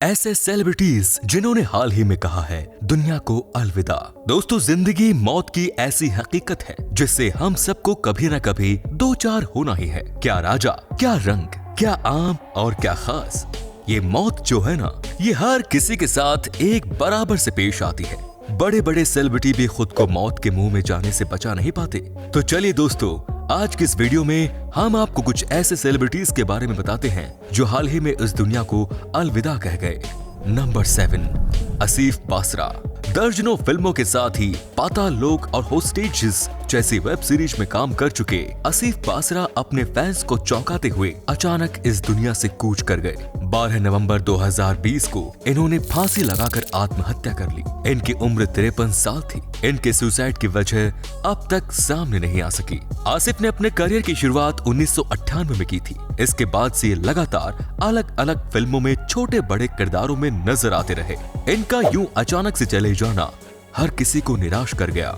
ऐसे सेलिब्रिटीज जिन्होंने हाल ही में कहा है दुनिया को अलविदा। दोस्तों, जिंदगी मौत की ऐसी हकीकत है जिससे हम सबको कभी न कभी दो चार होना ही है। क्या राजा, क्या रंग, क्या आम और क्या खास। ये मौत जो है ना, ये हर किसी के साथ एक बराबर से पेश आती है। बड़े बड़े सेलिब्रिटी भी खुद को मौत के मुंह में जाने से बचा नहीं पाते। तो चलिए दोस्तों, आज की इस वीडियो में हम आपको कुछ ऐसे सेलिब्रिटीज के बारे में बताते हैं जो हाल ही में इस दुनिया को अलविदा कह गए। नंबर 7, आसिफ बासरा। दर्जनों फिल्मों के साथ ही पाताल लोक और होस्टेजेस जैसी वेब सीरीज में काम कर चुके आसिफ बासरा अपने फैंस को चौंकाते हुए अचानक इस दुनिया से कूच कर गए। 12 नवंबर 2020 को इन्होंने फांसी लगाकर आत्महत्या कर ली। इनकी उम्र 53 साल थी। इनके सुसाइड की वजह अब तक सामने नहीं आ सकी। आसिफ ने अपने करियर की शुरुआत 1998 में की थी। इसके बाद से लगातार अलग अलग फिल्मों में छोटे बड़े किरदारों में नजर आते रहे। इनका यूं अचानक से चले जाना हर किसी को निराश कर गया।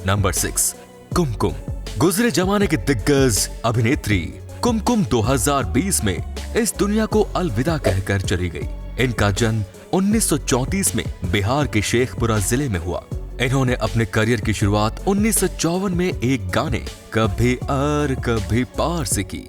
नंबर 6, कुमकुम। गुजरे जमाने की दिग्गज अभिनेत्री कुमकुम 2020 में इस दुनिया को अलविदा कहकर चली गई। इनका जन्म 1934 में बिहार के शेखपुरा जिले में हुआ। इन्होंने अपने करियर की शुरुआत 1954 में एक गाने कभी और कभी पार से की।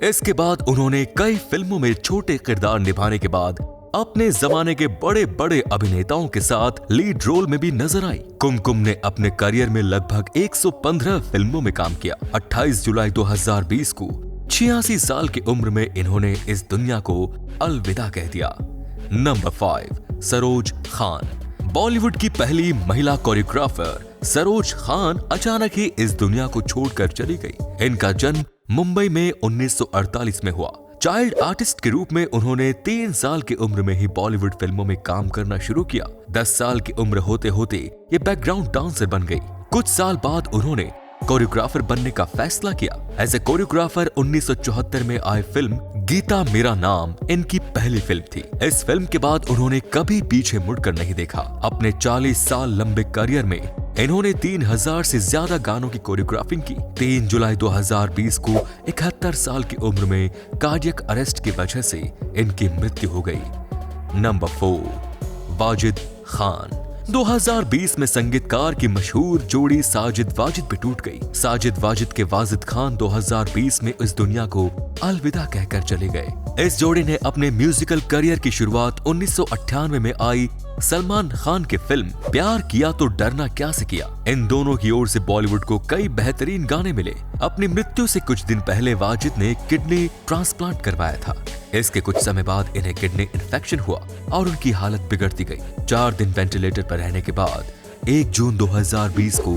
इसके बाद उन्होंने कई फिल्मों में छोटे किरदार निभाने के बाद अपने जमाने के बड़े बड़े अभिनेताओं के साथ लीड रोल में भी नजर आई। कुमकुम ने अपने करियर में लगभग 115 फिल्मों में काम किया। 28 जुलाई 2020 को 86 साल की उम्र में इन्होंने इस दुनिया को अलविदा कह दिया। नंबर 5, सरोज खान। बॉलीवुड की पहली महिला कोरियोग्राफर सरोज खान अचानक ही इस दुनिया को छोड़कर चली गई। इनका जन्म मुंबई में 1948 में हुआ। चाइल्ड आर्टिस्ट के रूप में उन्होंने 3 साल की उम्र में ही बॉलीवुड फिल्मों में काम करना शुरू किया। 10 साल की उम्र होते होते ये बैकग्राउंड डांसर बन गई। कुछ साल बाद उन्होंने कोरियोग्राफर बनने का फैसला किया। एज ए कोरियोग्राफर 1974 में आई फिल्म गीता मेरा नाम इनकी पहली फिल्म थी। इस फिल्म के बाद उन्होंने कभी पीछे मुड़कर नहीं देखा। अपने 40 साल लंबे करियर में इन्होंने 3000 से ज्यादा गानों की कोरियोग्राफिंग की। 3 जुलाई 2020 को 71 साल की उम्र में कार्डियक अरेस्ट की वजह से इनकी मृत्यु हो गई। नंबर 4, वाजिद खान। 2020 में संगीतकार की मशहूर जोड़ी साजिद वाजिद भी टूट गई। साजिद वाजिद के वाजिद खान 2020 में इस दुनिया को अलविदा कहकर चले गए। इस जोड़ी ने अपने म्यूजिकल करियर की शुरुआत 1998 में आई सलमान खान की फिल्म प्यार किया तो डरना क्या से किया। इन दोनों की ओर से बॉलीवुड को कई बेहतरीन गाने मिले। अपनी मृत्यु से कुछ दिन पहले वाजिद ने किडनी ट्रांसप्लांट करवाया था। इसके कुछ समय बाद इन्हें किडनी इन्फेक्शन हुआ और उनकी हालत बिगड़ती गई। 4 दिन वेंटिलेटर पर रहने के बाद 1 जून 2020 को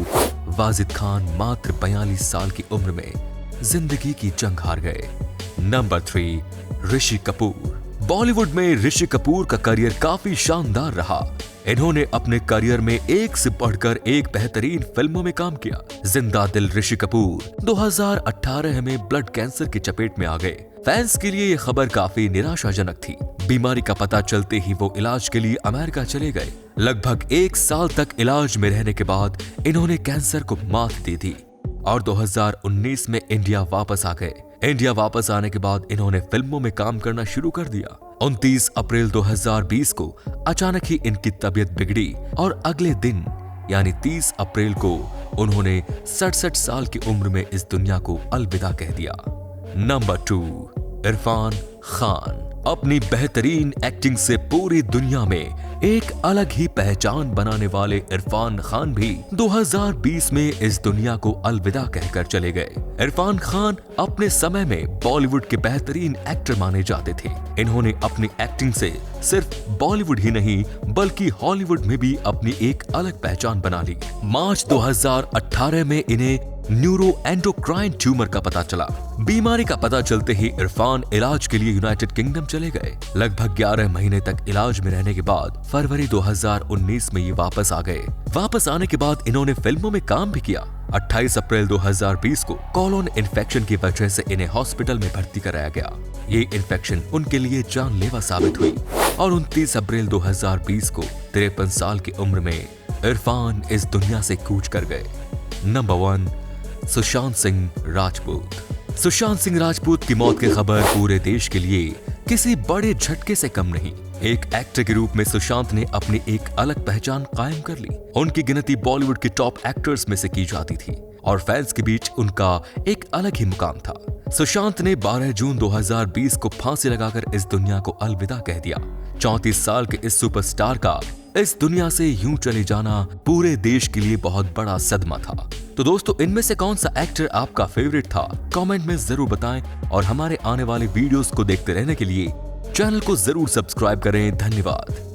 वाजिद खान मात्र 42 साल की उम्र में जिंदगी की जंग हार गए। नंबर 3, ऋषि कपूर। बॉलीवुड में ऋषि कपूर का करियर काफी शानदार रहा। इन्होंने अपने करियर में एक से बढ़कर एक बेहतरीन फिल्मों में काम किया। जिंदा दिल ऋषि कपूर 2018 में ब्लड कैंसर की चपेट में आ गए। फैंस के लिए ये खबर काफी निराशाजनक थी। बीमारी का पता चलते ही वो इलाज के लिए अमेरिका चले गए। लगभग 1 साल तक इलाज में रहने के बाद इन्होंने कैंसर को मात दी थी और 2019 में इंडिया वापस आ गए। इंडिया वापस आने के बाद इन्होंने फिल्मों में काम करना शुरू कर दिया। 29 अप्रैल 2020 को अचानक ही इनकी तबीयत बिगड़ी और अगले दिन यानी 30 अप्रैल को उन्होंने 67 साल की उम्र में इस दुनिया को अलविदा कह दिया। नंबर 2, इरफान खान। अपनी बेहतरीन एक्टिंग से पूरी दुनिया में एक अलग ही पहचान बनाने वाले इरफान खान भी 2020 में इस दुनिया को अलविदा कहकर चले गए। इरफान खान अपने समय में बॉलीवुड के बेहतरीन एक्टर माने जाते थे। इन्होंने अपनी एक्टिंग से सिर्फ बॉलीवुड ही नहीं बल्कि हॉलीवुड में भी अपनी एक अलग पहचान बना ली। मार्च 2018 में इन्हें न्यूरो एंडोक्राइन ट्यूमर का पता चला। बीमारी का पता चलते ही इरफान इलाज के लिए यूनाइटेड किंगडम चले गए। लगभग 11 महीने तक इलाज में रहने के बाद फरवरी 2019 में ये वापस आ गए। वापस आने के बाद इन्होंने फिल्मों में काम भी किया। 28 अप्रैल 2020 को कोलोन इन्फेक्शन की वजह से इन्हें हॉस्पिटल में भर्ती कराया गया। ये इन्फेक्शन उनके लिए जानलेवा साबित हुई और 29 अप्रैल 2020 को 53 साल की उम्र में इरफान इस दुनिया से कूच कर गए। नंबर 1, सुशांत सिंह राजपूत। सुशांत सिंह राजपूत की मौत की खबर पूरे देश के लिए किसी बड़े झटके से कम नहीं। एक एक्टर के रूप में सुशांत ने अपनी एक अलग पहचान कायम कर ली। उनकी गिनती बॉलीवुड के टॉप एक्टर्स में से की जाती थी और फैंस के बीच उनका एक अलग ही मुकाम था। सुशांत ने 12 जून 2020 को फांसी लगाकर इस दुनिया को अलविदा कह दिया। 34 साल के इस सुपरस्टार का इस दुनिया से यूं चले जाना पूरे देश के लिए बहुत बड़ा सदमा था। तो दोस्तों, इनमें से कौन सा एक्टर आपका फेवरेट था, कमेंट में जरूर बताएं और हमारे आने वाले वीडियोस को देखते रहने के लिए चैनल को जरूर सब्सक्राइब करें। धन्यवाद।